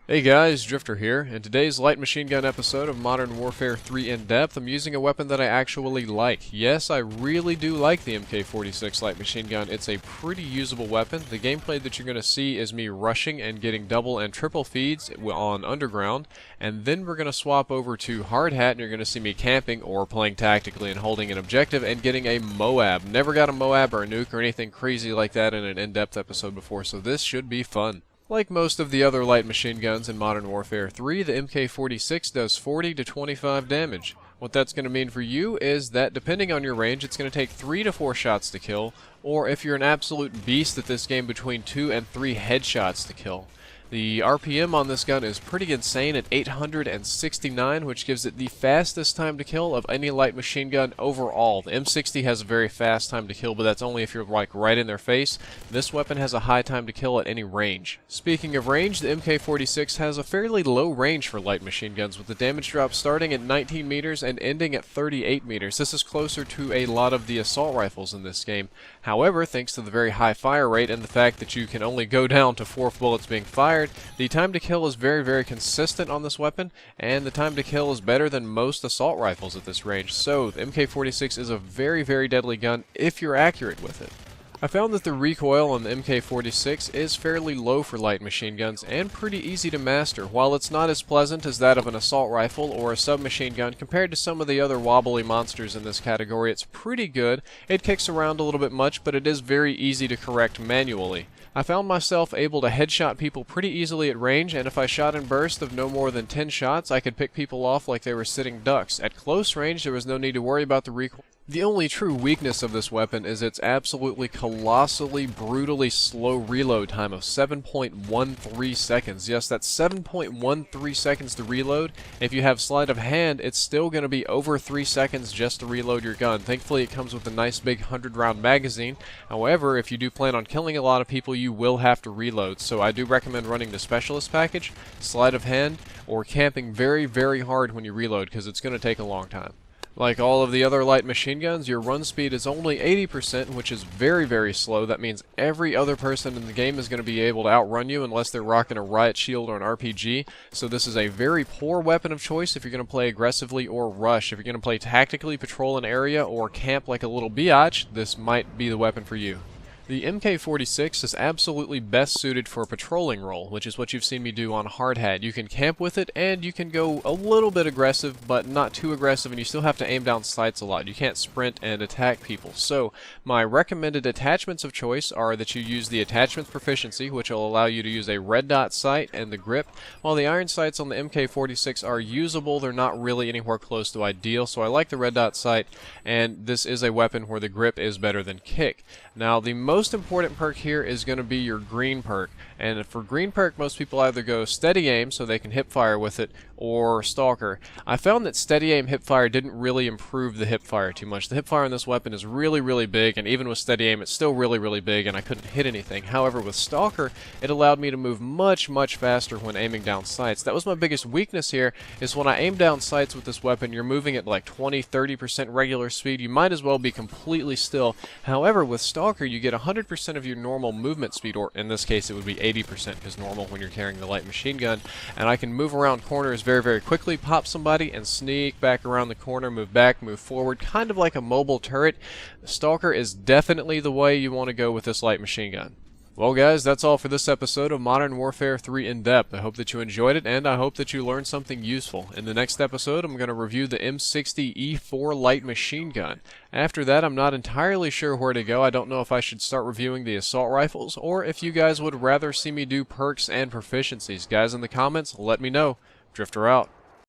Hey guys, Drifter here. In today's light machine gun episode of Modern Warfare 3 In Depth, I'm using a weapon that I actually like. Yes, I really do like the MK46 light machine gun. It's a pretty usable weapon. The gameplay that you're going to see is me rushing and getting double and triple feeds on underground, and then we're going to swap over to hard hat and you're going to see me camping or playing tactically and holding an objective and getting a Moab. Never got a Moab or a nuke or anything crazy like that in an in-depth episode before, so this should be fun. Like most of the other light machine guns in Modern Warfare 3, the MK46 does 40 to 25 damage. What that's going to mean for you is that depending on your range, it's going to take 3 to 4 shots to kill, or if you're an absolute beast at this game, between 2 and 3 headshots to kill. The RPM on this gun is pretty insane at 869, which gives it the fastest time to kill of any light machine gun overall. The M60 has a very fast time to kill, but that's only if you're like right in their face. This weapon has a high time to kill at any range. Speaking of range, the MK46 has a fairly low range for light machine guns, with the damage drop starting at 19 meters and ending at 38 meters. This is closer to a lot of the assault rifles in this game. However, thanks to the very high fire rate and the fact that you can only go down to 4 bullets being fired, the time to kill is very consistent on this weapon, and the time to kill is better than most assault rifles at this range. So the MK46 is a very deadly gun if you're accurate with it. I found that the recoil on the MK46 is fairly low for light machine guns and pretty easy to master. While it's not as pleasant as that of an assault rifle or a submachine gun compared to some of the other wobbly monsters in this category, it's pretty good. It kicks around a little bit much, but it is very easy to correct manually. I found myself able to headshot people pretty easily at range, and if I shot in bursts of no more than 10 shots, I could pick people off like they were sitting ducks. At close range, there was no need to worry about the recoil. The only true weakness of this weapon is its absolutely colossally, brutally slow reload time of 7.13 seconds. Yes, that's 7.13 seconds to reload. If you have sleight of hand, it's still going to be over 3 seconds just to reload your gun. Thankfully, it comes with a nice big 100-round magazine. However, if you do plan on killing a lot of people, you will have to reload. So I do recommend running the specialist package, sleight of hand, or camping very hard when you reload, because it's going to take a long time. Like all of the other light machine guns, your run speed is only 80%, which is very slow. That means every other person in the game is going to be able to outrun you unless they're rocking a riot shield or an RPG. So this is a very poor weapon of choice if you're going to play aggressively or rush. If you're going to play tactically, patrol an area, or camp like a little biatch, this might be the weapon for you. The MK46 is absolutely best suited for a patrolling role, which is what you've seen me do on hard hat. You can camp with it, and you can go a little bit aggressive, but not too aggressive, and you still have to aim down sights a lot. You can't sprint and attack people. So, my recommended attachments of choice are that you use the attachments proficiency, which will allow you to use a red dot sight and the grip. While the iron sights on the MK46 are usable, they're not really anywhere close to ideal, so I like the red dot sight, and this is a weapon where the grip is better than kick. Now, the most important perk here is going to be your green perk, and for green perk, most people either go steady aim so they can hip fire with it, or stalker. I found that steady aim hip fire didn't really improve the hip fire too much. The hip fire on this weapon is really big, and even with steady aim it's still really big, and I couldn't hit anything. However, with stalker, it allowed me to move much faster when aiming down sights. That was my biggest weakness here, is when I aim down sights with this weapon, you're moving at like 20-30% regular speed. You might as well be completely still. However, with stalker, you get 100% of your normal movement speed, or in this case it would be 80% because normal when you're carrying the light machine gun, and I can move around corners very quickly, pop somebody, and sneak back around the corner, move back, move forward, kind of like a mobile turret. Stalker is definitely the way you want to go with this light machine gun. Well guys, that's all for this episode of Modern Warfare 3 In Depth. I hope that you enjoyed it, and I hope that you learned something useful. In the next episode, I'm going to review the M60E4 light machine gun. After that, I'm not entirely sure where to go. I don't know if I should start reviewing the assault rifles, or if you guys would rather see me do perks and proficiencies. Guys in the comments, let me know. Drifter out.